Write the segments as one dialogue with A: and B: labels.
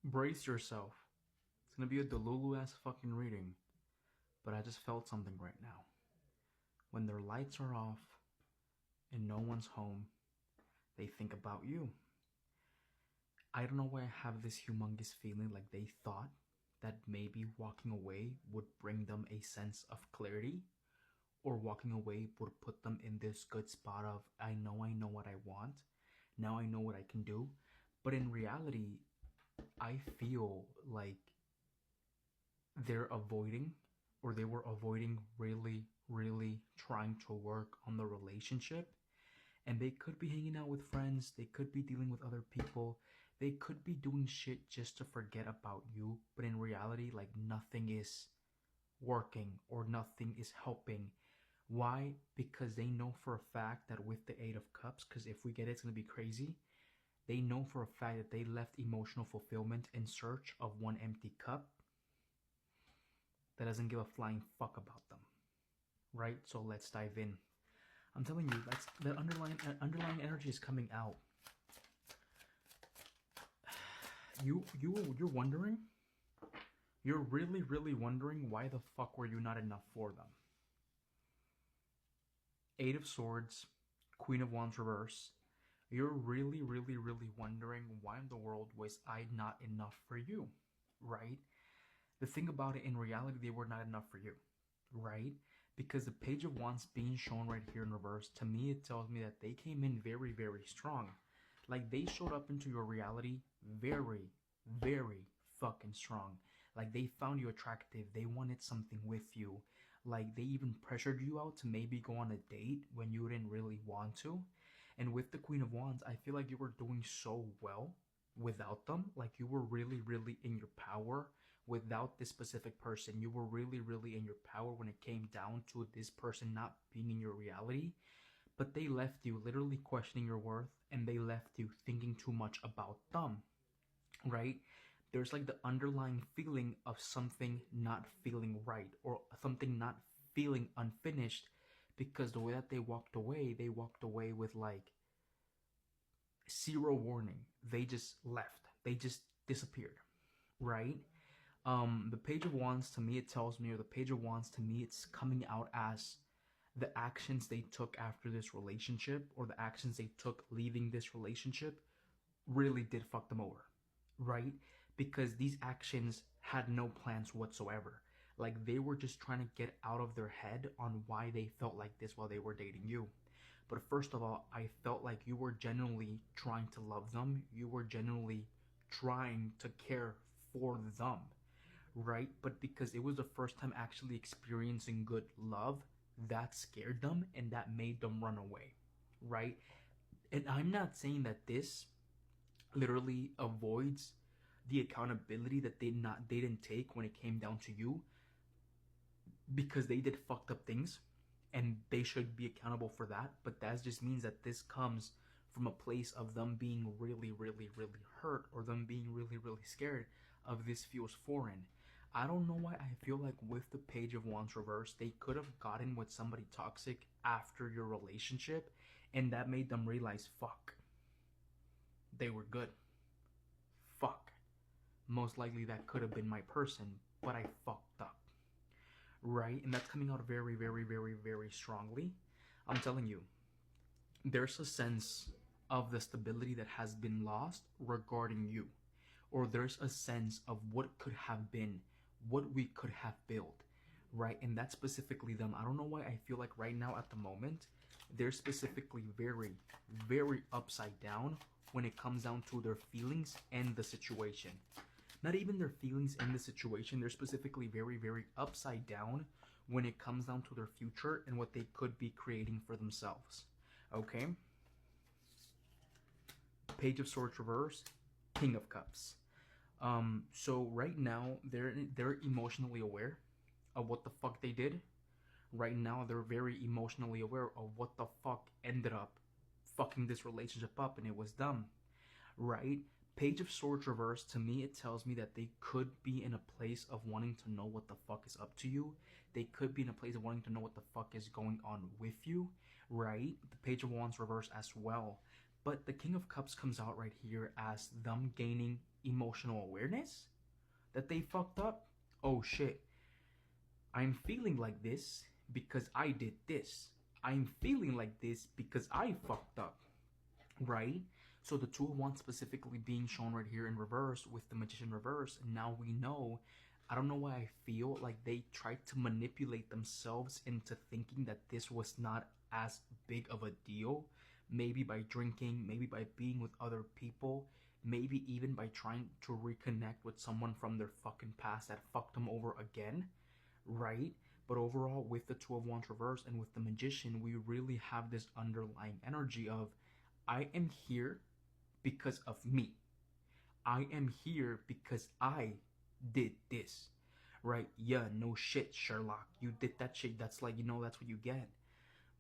A: Brace yourself. It's gonna be a Delulu ass fucking reading. But I just felt something right now. When their lights are off and no one's home, they think about you. I don't know why I have this humongous feeling like they thought that maybe walking away would bring them a sense of clarity, or walking away would put them in this good spot of I know what I want. Now I know what I can do. But in reality, I feel like they're avoiding, or they were avoiding really trying to work on the relationship. And they could be hanging out with friends, they could be dealing with other people, they could be doing shit just to forget about you. But in reality, like, nothing is working or nothing is helping. Why? Because they know for a fact that with the Eight of Cups, because if we get it, it's going to be crazy. They know for a fact that they left emotional fulfillment in search of one empty cup that doesn't give a flying fuck about them. Right? So let's dive in. I'm telling you, that's the underlying energy is coming out. You're wondering. You're really wondering why the fuck were you not enough for them. Eight of Swords, Queen of Wands reverse. You're really wondering why in the world was I not enough for you, right? The thing about it, in reality, they were not enough for you, right? Because the Page of Wands being shown right here in reverse, to me, it tells me that they came in very strong. Like, they showed up into your reality very fucking strong. Like, they found you attractive. They wanted something with you. Like, they even pressured you out to maybe go on a date when you didn't really want to. And with the Queen of Wands, I feel like you were doing so well without them. Like, you were really in your power without this specific person. You were really in your power when it came down to this person not being in your reality. But they left you literally questioning your worth, and they left you thinking too much about them, right? There's like the underlying feeling of something not feeling right, or something not feeling unfinished, because the way that they walked away with like zero warning. They just left. They just disappeared, right? The Page of Wands, to me, it tells me, or the Page of Wands, to me, it's coming out as the actions they took after this relationship, or the actions they took leaving this relationship, really did fuck them over, right? Because these actions had no plans whatsoever. Like, they were just trying to get out of their head on why they felt like this while they were dating you. But first of all, I felt like you were genuinely trying to love them. You were genuinely trying to care for them, right? But because it was the first time actually experiencing good love, that scared them and that made them run away, right? And I'm not saying that this literally avoids the accountability that they didn't take when it came down to you, because they did fucked up things and they should be accountable for that. But that just means that this comes from a place of them being really hurt, or them being really scared of this feels foreign. I don't know why I feel like with the Page of Wands reverse, they could have gotten with somebody toxic after your relationship, and that made them realize, fuck, they were good. Fuck. Most likely that could have been my person, but I fucked up. Right? And that's coming out very strongly. I'm telling you, there's a sense of the stability that has been lost regarding you, or there's a sense of what could have been, what we could have built, right? And that's specifically them. I don't know why I feel like right now at the moment they're specifically very upside down when it comes down to their feelings and the situation. Not even their feelings and the situation, they're specifically very upside down when it comes down to their future and what they could be creating for themselves. Okay? Page of Swords reverse, King of Cups. So right now they're emotionally aware of what the fuck they did. Right now they're very emotionally aware of what the fuck ended up fucking this relationship up, and it was dumb, right? Page of Swords reverse, to me, it tells me that they could be in a place of wanting to know what the fuck is up to you. They could be in a place of wanting to know what the fuck is going on with you, right? The Page of Wands reverse as well. But the King of Cups comes out right here as them gaining emotional awareness that they fucked up. Oh shit, I'm feeling like this because I did this. I'm feeling like this because I fucked up, right? So the Two of Wands specifically being shown right here in reverse with the Magician reverse, and now we know. I don't know why I feel like they tried to manipulate themselves into thinking that this was not as big of a deal. Maybe by drinking, maybe by being with other people, maybe even by trying to reconnect with someone from their fucking past that fucked them over again, right? But overall, with the Two of Wands reverse and with the Magician, we really have this underlying energy of I am here because of me. I am here because I did this. Right? Yeah, no shit, Sherlock. You did that shit. That's like, that's what you get.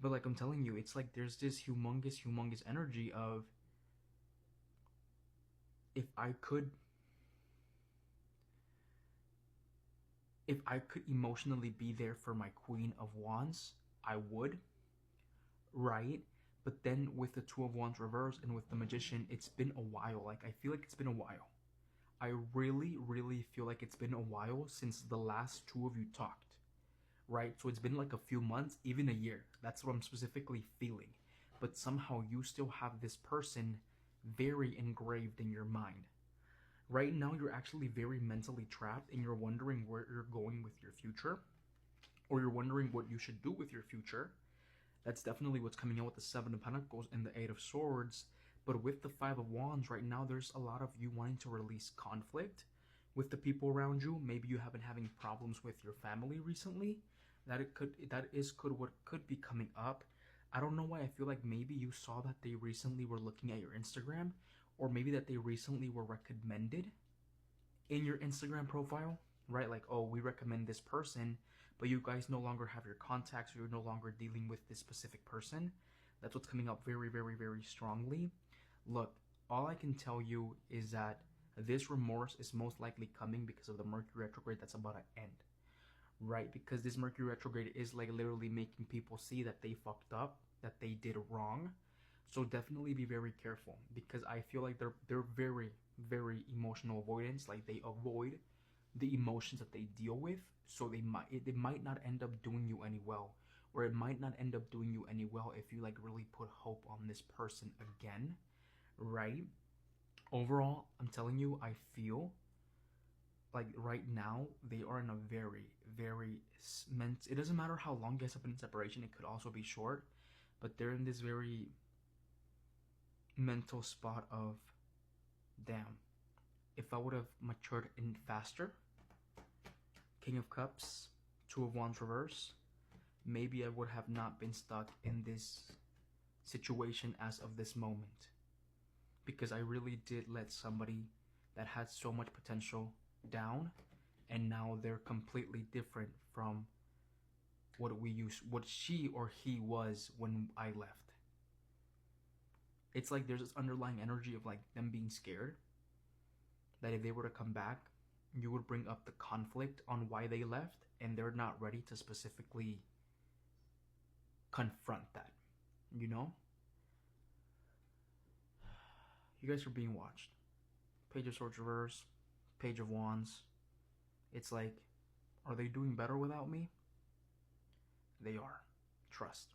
A: But like I'm telling you, it's like there's this humongous, humongous energy of if I could emotionally be there for my Queen of Wands, I would, right? But then with the Two of Wands reverse and with the Magician, it's been a while. Like, I feel like it's been a while. I really, really feel like it's been a while since the last two of you talked, right? So it's been like a few months, even a year. That's what I'm specifically feeling. But somehow you still have this person very engraved in your mind. Right now, you're actually very mentally trapped and you're wondering where you're going with your future, or you're wondering what you should do with your future. That's definitely what's coming out with the Seven of Pentacles and the Eight of Swords. But with the Five of Wands right now, there's a lot of you wanting to release conflict with the people around you. Maybe you have been having problems with your family recently. What could be coming up. I don't know why I feel like maybe you saw that they recently were looking at your Instagram, or maybe that they recently were recommended in your Instagram profile, right? Like, oh, we recommend this person, but you guys no longer have your contacts, or you're no longer dealing with this specific person. That's what's coming up very, very, very strongly. Look, all I can tell you is that this remorse is most likely coming because of the Mercury retrograde that's about to end, right? Because this Mercury retrograde is like literally making people see that they fucked up, that they did wrong. So definitely be very careful, because I feel like they're very, very emotional avoidance. Like, they avoid the emotions that they deal with, so it might not end up doing you any well, or it might not end up doing you any well if you like really put hope on this person again, right? Overall, I'm telling you, I feel like right now they are in a very, very it doesn't matter how long you guys have been in separation, it could also be short, but they're in this very mental spot of, damn, if I would have matured in faster. King of Cups, Two of Wands reverse, maybe I would have not been stuck in this situation as of this moment, because I really did let somebody that had so much potential down, and now they're completely different from what she or he was when I left. It's like there's this underlying energy of like them being scared that if they were to come back, you would bring up the conflict on why they left, and they're not ready to specifically confront that, you know? You guys are being watched. Page of Swords reverse, Page of Wands. It's like, are they doing better without me? They are. Trust.